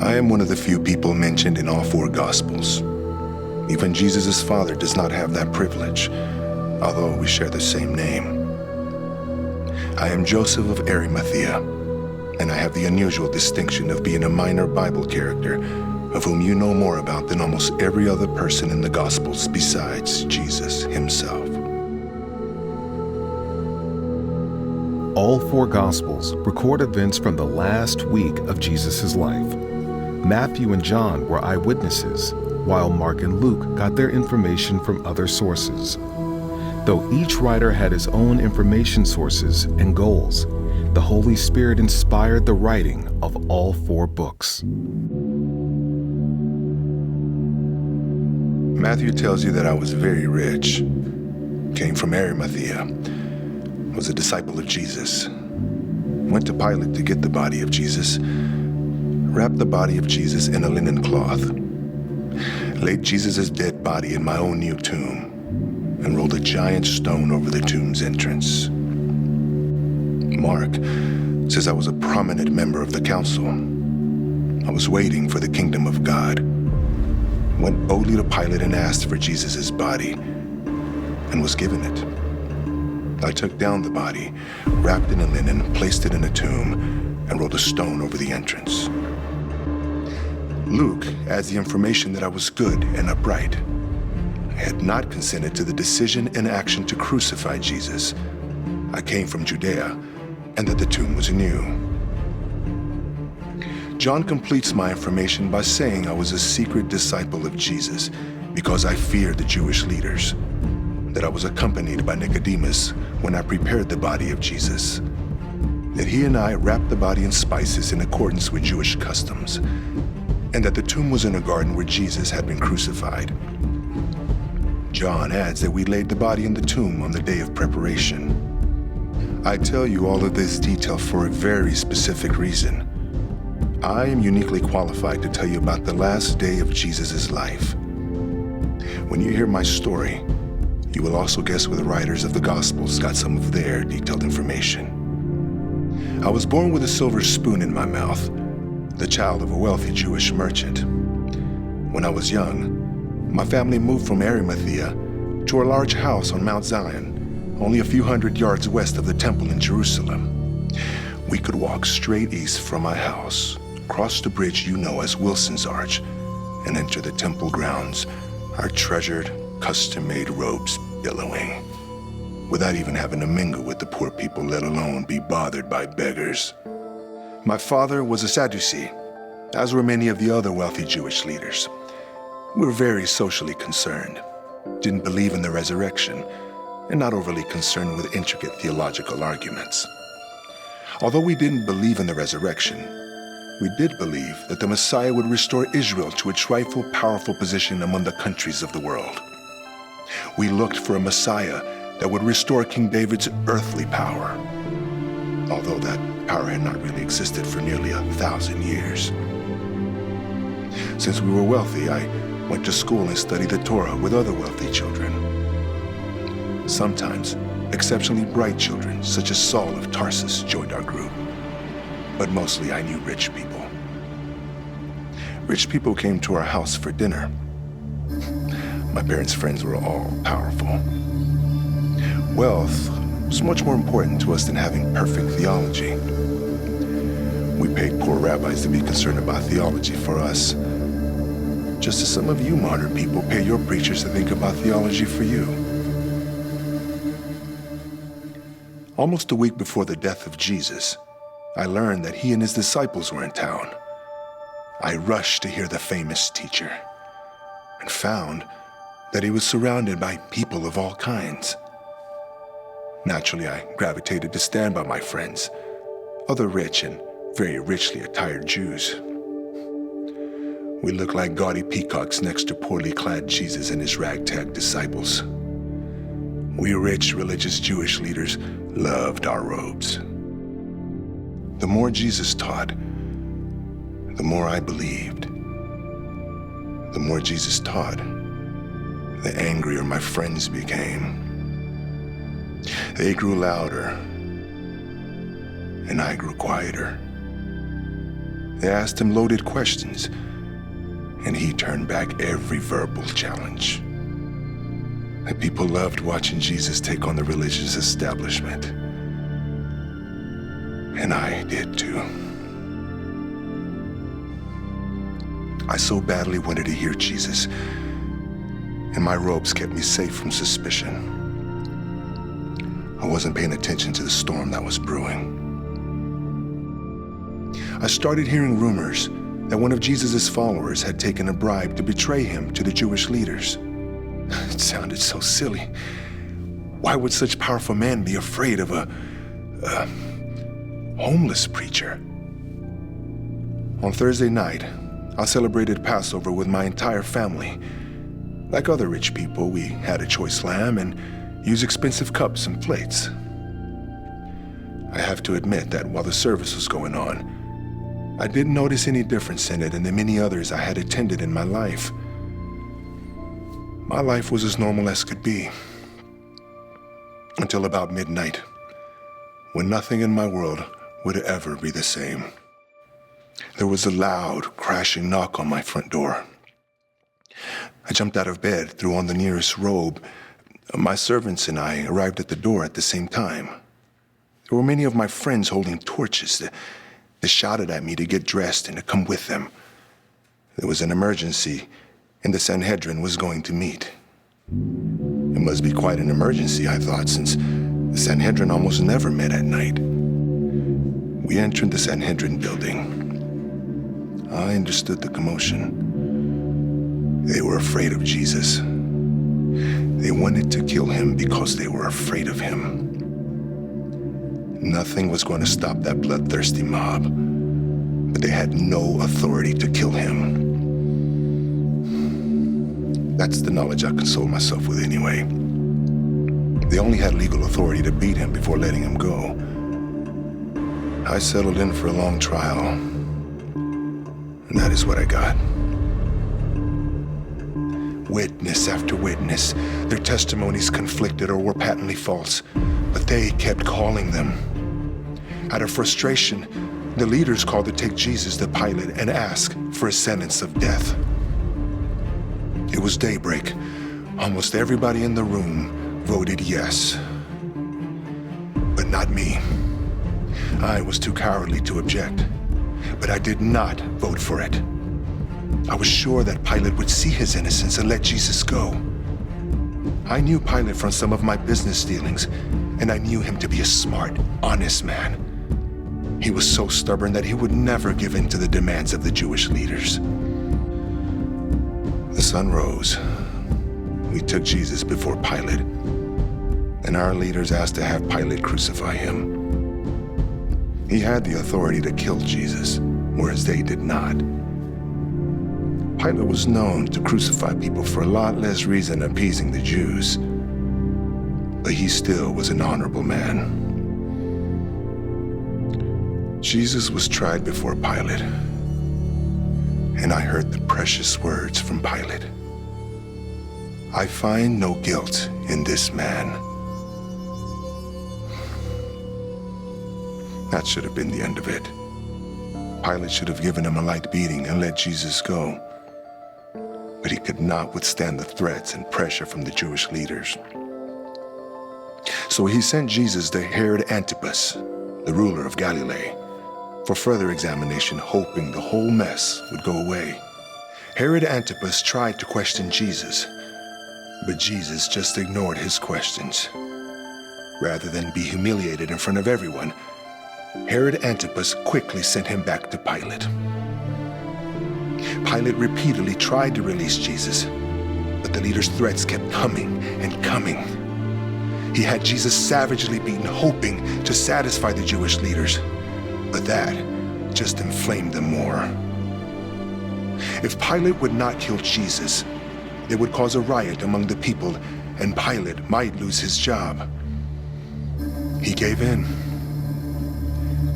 I am one of the few people mentioned in all four Gospels. Even Jesus' father does not have that privilege, although we share the same name. I am Joseph of Arimathea, and I have the unusual distinction of being a minor Bible character of whom you know more about than almost every other person in the Gospels besides Jesus himself. All four Gospels record events from the last week of Jesus' life. Matthew and John were eyewitnesses, while Mark and Luke got their information from other sources. Though each writer had his own information sources and goals, the Holy Spirit inspired the writing of all four books. Matthew tells you that I was very rich, came from Arimathea, was a disciple of Jesus, went to Pilate to get the body of Jesus, wrapped the body of Jesus in a linen cloth, laid Jesus' dead body in my own new tomb, and rolled a giant stone over the tomb's entrance. Mark says I was a prominent member of the council. I was waiting for the kingdom of God, went boldly to Pilate and asked for Jesus' body, and was given it. I took down the body, wrapped in a linen, placed it in a tomb, and rolled a stone over the entrance. Luke adds the information that I was good and upright. I had not consented to the decision and action to crucify Jesus. I came from Judea, and that the tomb was new. John completes my information by saying I was a secret disciple of Jesus because I feared the Jewish leaders, that I was accompanied by Nicodemus when I prepared the body of Jesus, that he and I wrapped the body in spices in accordance with Jewish customs, and that the tomb was in a garden where Jesus had been crucified. John adds that we laid the body in the tomb on the day of preparation. I tell you all of this detail for a very specific reason. I am uniquely qualified to tell you about the last day of Jesus' life. When you hear my story, you will also guess where the writers of the Gospels got some of their detailed information. I was born with a silver spoon in my mouth, the child of a wealthy Jewish merchant. When I was young, my family moved from Arimathea to a large house on Mount Zion, only a few hundred yards west of the temple in Jerusalem. We could walk straight east from my house, cross the bridge you know as Wilson's Arch, and enter the temple grounds, our treasured, custom-made robes billowing, without even having to mingle with the poor people, let alone be bothered by beggars. My father was a Sadducee, as were many of the other wealthy Jewish leaders. We were very socially concerned, didn't believe in the resurrection, and not overly concerned with intricate theological arguments. Although we didn't believe in the resurrection, we did believe that the Messiah would restore Israel to its rightful, powerful position among the countries of the world. We looked for a Messiah that would restore King David's earthly power, although that power had not really existed for nearly 1,000 years. Since we were wealthy, I went to school and studied the Torah with other wealthy children. Sometimes, exceptionally bright children, such as Saul of Tarsus, joined our group. But mostly I knew rich people. Rich people came to our house for dinner. My parents' friends were all powerful. Wealth was much more important to us than having perfect theology. We paid poor rabbis to be concerned about theology for us, just as some of you modern people pay your preachers to think about theology for you. Almost a week before the death of Jesus, I learned that he and his disciples were in town. I rushed to hear the famous teacher and found that he was surrounded by people of all kinds. Naturally, I gravitated to stand by my friends, other rich and very richly attired Jews. We looked like gaudy peacocks next to poorly clad Jesus and his ragtag disciples. We rich, religious Jewish leaders loved our robes. The more Jesus taught, the more I believed. The more Jesus taught, the angrier my friends became. They grew louder, and I grew quieter. They asked him loaded questions, and he turned back every verbal challenge. The people loved watching Jesus take on the religious establishment. And I did too. I so badly wanted to hear Jesus, and my robes kept me safe from suspicion. I wasn't paying attention to the storm that was brewing. I started hearing rumors that one of Jesus' followers had taken a bribe to betray him to the Jewish leaders. It sounded so silly. Why would such powerful men be afraid of a homeless preacher? On Thursday night, I celebrated Passover with my entire family. Like other rich people, we had a choice lamb and used expensive cups and plates. I have to admit that while the service was going on, I didn't notice any difference in it than the many others I had attended in my life. My life was as normal as could be. Until about midnight, when nothing in my world would ever be the same. There was a loud, crashing knock on my front door. I jumped out of bed, threw on the nearest robe. My servants and I arrived at the door at the same time. There were many of my friends holding torches. They shouted at me to get dressed and to come with them. There was an emergency, and the Sanhedrin was going to meet. It must be quite an emergency, I thought, since the Sanhedrin almost never met at night. We entered the Sanhedrin building. I understood the commotion. They were afraid of Jesus. They wanted to kill him because they were afraid of him. Nothing was going to stop that bloodthirsty mob, but they had no authority to kill him. That's the knowledge I console myself with anyway. They only had legal authority to beat him before letting him go. I settled in for a long trial, and that is what I got. Witness after witness, their testimonies conflicted or were patently false, but they kept calling them. Out of frustration, the leaders called to take Jesus to Pilate and ask for a sentence of death. It was daybreak. Almost everybody in the room voted yes. But not me. I was too cowardly to object, but I did not vote for it. I was sure that Pilate would see his innocence and let Jesus go. I knew Pilate from some of my business dealings, and I knew him to be a smart, honest man. He was so stubborn that he would never give in to the demands of the Jewish leaders. The sun rose. We took Jesus before Pilate, and our leaders asked to have Pilate crucify him. He had the authority to kill Jesus, whereas they did not. Pilate was known to crucify people for a lot less reason than appeasing the Jews, but he still was an honorable man. Jesus was tried before Pilate, and I heard the precious words from Pilate. I find no guilt in this man. That should have been the end of it. Pilate should have given him a light beating and let Jesus go. But he could not withstand the threats and pressure from the Jewish leaders. So he sent Jesus to Herod Antipas, the ruler of Galilee, for further examination, hoping the whole mess would go away. Herod Antipas tried to question Jesus, but Jesus just ignored his questions. Rather than be humiliated in front of everyone, Herod Antipas quickly sent him back to Pilate. Pilate repeatedly tried to release Jesus, but the leader's threats kept coming and coming. He had Jesus savagely beaten, hoping to satisfy the Jewish leaders, but that just inflamed them more. If Pilate would not kill Jesus, it would cause a riot among the people, and Pilate might lose his job. He gave in.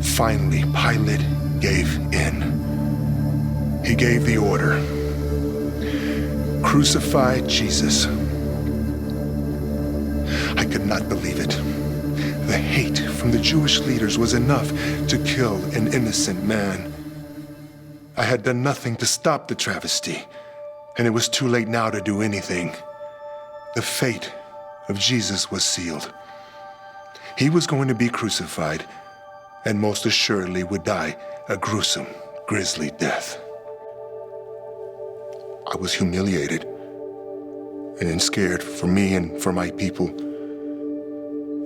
Finally, Pilate gave in. He gave the order. Crucify Jesus. I could not believe it. The hate from the Jewish leaders was enough to kill an innocent man. I had done nothing to stop the travesty, and it was too late now to do anything. The fate of Jesus was sealed. He was going to be crucified, and most assuredly would die a gruesome, grisly death. I was humiliated and scared for me and for my people.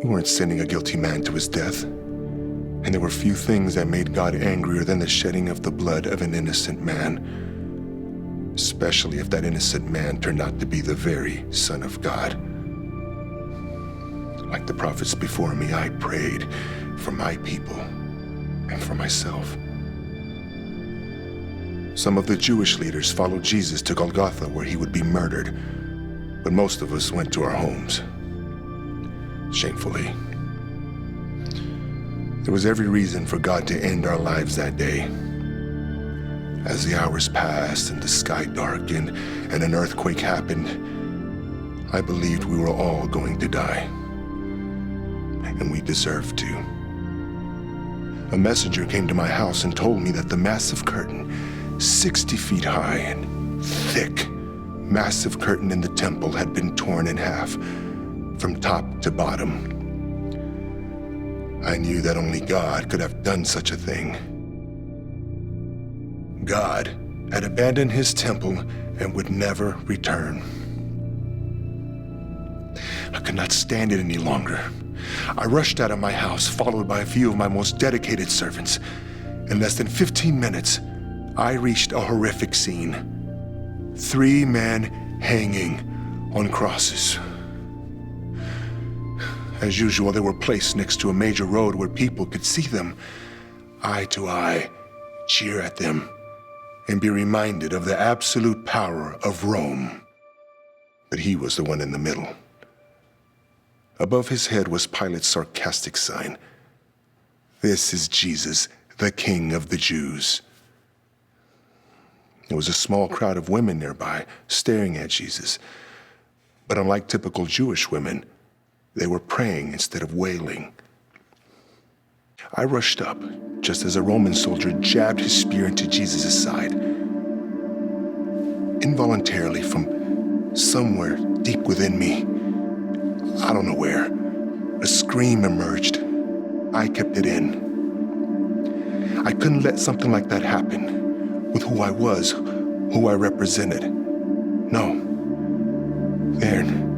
We weren't sending a guilty man to his death, and there were few things that made God angrier than the shedding of the blood of an innocent man, especially if that innocent man turned out to be the very Son of God. Like the prophets before me, I prayed for my people and for myself. Some of the Jewish leaders followed Jesus to Golgotha, where he would be murdered, but most of us went to our homes. Shamefully. There was every reason for God to end our lives that day. As the hours passed and the sky darkened and an earthquake happened, I believed we were all going to die. And we deserved to. A messenger came to my house and told me that the massive curtain, 60 feet high and thick, massive curtain in the temple had been torn in half from top to bottom. I knew that only God could have done such a thing. God had abandoned his temple and would never return. I could not stand it any longer. I rushed out of my house, followed by a few of my most dedicated servants. In less than 15 minutes, I reached a horrific scene. 3 men hanging on crosses. As usual, they were placed next to a major road where people could see them, eye to eye, cheer at them, and be reminded of the absolute power of Rome. But he was the one in the middle. Above his head was Pilate's sarcastic sign. "This is Jesus, the King of the Jews." There was a small crowd of women nearby, staring at Jesus. But unlike typical Jewish women, they were praying instead of wailing. I rushed up, just as a Roman soldier jabbed his spear into Jesus' side. Involuntarily, from somewhere deep within me, I don't know where, a scream emerged. I kept it in. I couldn't let something like that happen with who I was, who I represented. No. Then,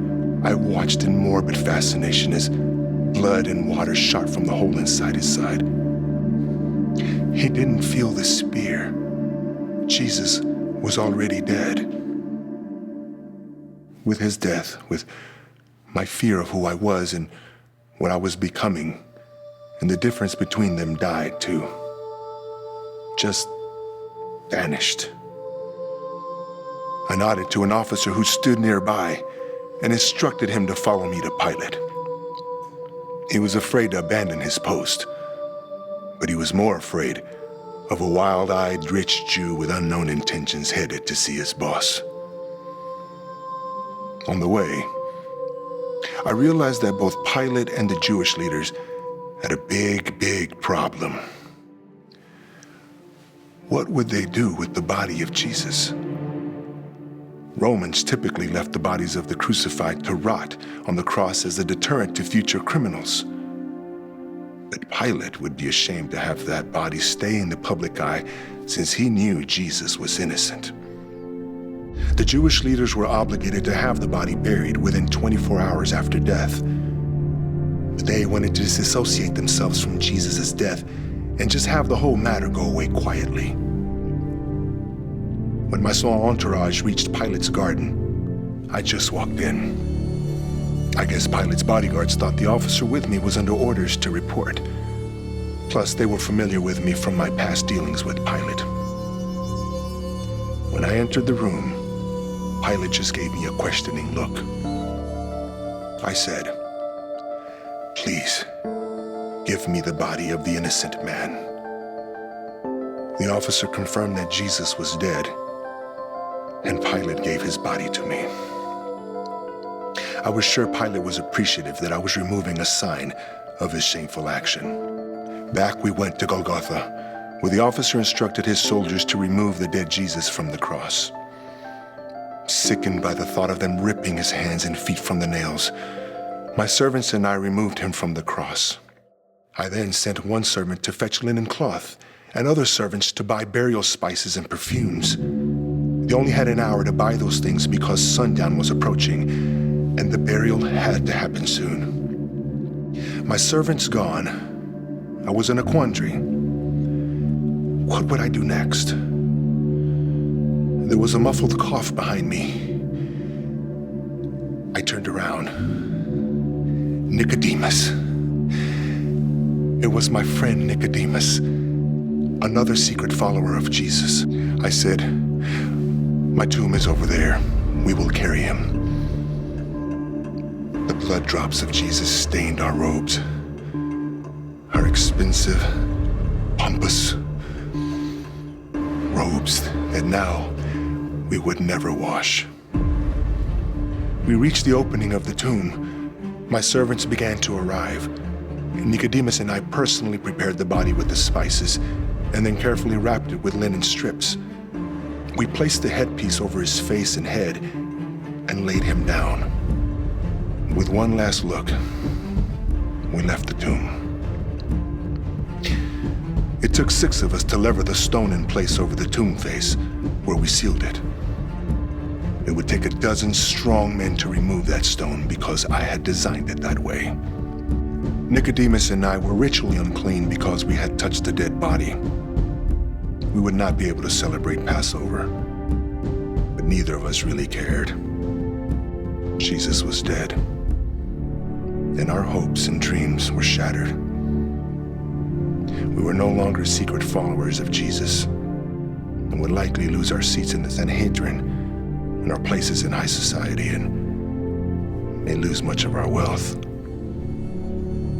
I watched in morbid fascination as blood and water shot from the hole inside his side. He didn't feel the spear. Jesus was already dead. With his death, with my fear of who I was and what I was becoming, and the difference between them died too. Just vanished. I nodded to an officer who stood nearby and instructed him to follow me to Pilate. He was afraid to abandon his post, but he was more afraid of a wild-eyed rich Jew with unknown intentions headed to see his boss. On the way, I realized that both Pilate and the Jewish leaders had a big problem. What would they do with the body of Jesus? Romans typically left the bodies of the crucified to rot on the cross as a deterrent to future criminals. But Pilate would be ashamed to have that body stay in the public eye since he knew Jesus was innocent. The Jewish leaders were obligated to have the body buried within 24 hours after death. But they wanted to disassociate themselves from Jesus' death and just have the whole matter go away quietly. When my small entourage reached Pilate's garden, I just walked in. I guess Pilate's bodyguards thought the officer with me was under orders to report. Plus, they were familiar with me from my past dealings with Pilate. When I entered the room, Pilate just gave me a questioning look. I said, "Please, give me the body of the innocent man." The officer confirmed that Jesus was dead, and Pilate gave his body to me. I was sure Pilate was appreciative that I was removing a sign of his shameful action. Back we went to Golgotha, where the officer instructed his soldiers to remove the dead Jesus from the cross. Sickened by the thought of them ripping his hands and feet from the nails, my servants and I removed him from the cross. I then sent one servant to fetch linen cloth and other servants to buy burial spices and perfumes. They only had an hour to buy those things because sundown was approaching, and the burial had to happen soon. My servants gone, I was in a quandary. What would I do next? There was a muffled cough behind me. I turned around. Nicodemus. It was my friend Nicodemus, another secret follower of Jesus. I said, "My tomb is over there. We will carry him." The blood drops of Jesus stained our robes, our expensive, pompous robes that now we would never wash. We reached the opening of the tomb. My servants began to arrive. Nicodemus and I personally prepared the body with the spices and then carefully wrapped it with linen strips. We placed the headpiece over his face and head and laid him down. With one last look, we left the tomb. It took 6 of us to lever the stone in place over the tomb face, where we sealed it. It would take a dozen strong men to remove that stone because I had designed it that way. Nicodemus and I were ritually unclean because we had touched a dead body. We would not be able to celebrate Passover, but neither of us really cared. Jesus was dead, and our hopes and dreams were shattered. We were no longer secret followers of Jesus, and would likely lose our seats in the Sanhedrin and our places in high society, and may lose much of our wealth.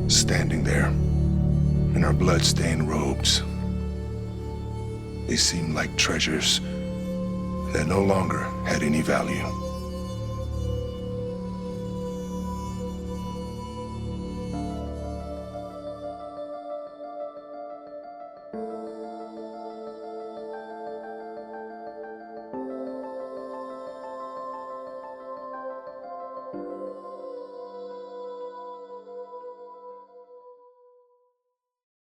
Standing there in our blood-stained robes, they seemed like treasures that no longer had any value.